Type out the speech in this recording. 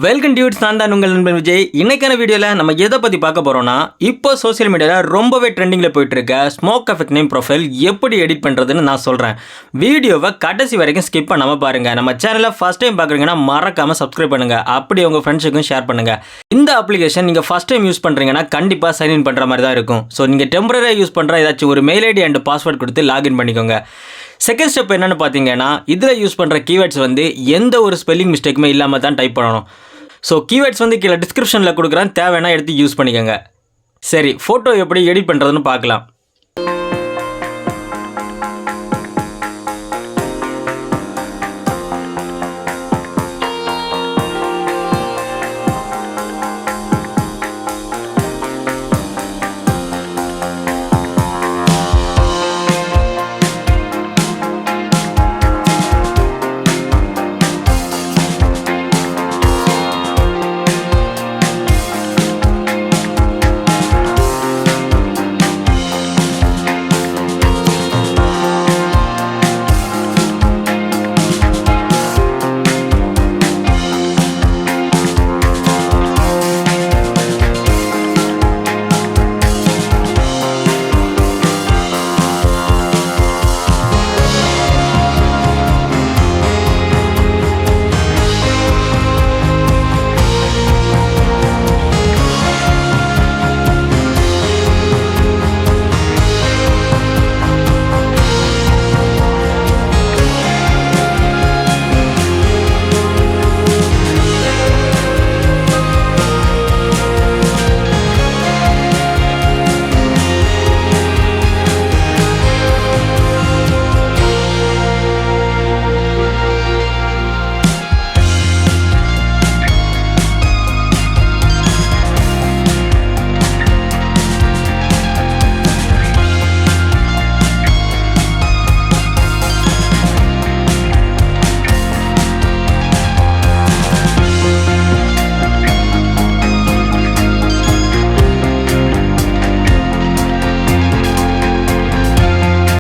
Welcome dudes, நான் தான் உங்கள் நண்பன் விஜய். இன்னைக்கான வீடியோவில் நம்ம எதை பற்றி பார்க்க போகிறோம்னா, இப்போ சோஷியல் மீடியாவில் ரொம்பவே ட்ரெண்டிங்கில் போயிட்டு இருக்க ஸ்மோக் எஃபெக்ட் நேம் ப்ரொஃபைல் எப்படி எடிட் பண்ணுறதுன்னு நான் சொல்கிறேன். வீடியோவை கடைசி வரைக்கும் ஸ்கிப் பண்ணாமல் பாருங்கள். நம்ம சேனலை ஃபஸ்ட் டைம் பார்க்குறீங்கன்னா மறக்காமல் சப்ஸ்கிரைப் பண்ணுங்கள். அப்படி உங்கள் ஃப்ரெண்ட்ஸுக்கும் ஷேர் பண்ணுங்கள். இந்த அப்ளிகேஷன் நீங்கள் ஃபஸ்ட் டைம் யூஸ் பண்ணுறீங்கன்னா கண்டிப்பாக சைன்இன் பண்ணுற மாதிரி தான் இருக்கும். ஸோ நீங்கள் டெம்பரரியாக யூஸ் பண்ணுற ஏதாச்சும் ஒரு மெயில் ஐடி அண்ட் பாஸ்வேர்ட் கொடுத்து லாகின் பண்ணிக்கோங்க. செகண்ட் ஸ்டெப் என்னென்னு பார்த்தீங்கன்னா, இதில் யூஸ் பண்ணுற கீவேர்ட்ஸ் எந்த ஒரு ஸ்பெல்லிங் மிஸ்டேக்குமே இல்லாமல் தான் டைப் பண்ணணும். ஸோ கீவேர்ட்ஸ் கீழே டிஸ்கிரிப்ஷனில் கொடுக்குறேன், தேவைன்னா எடுத்து யூஸ் பண்ணிக்கோங்க. சரி, ஃபோட்டோ எப்படி எடிட் பண்ணுறதுன்னு பார்க்கலாம்.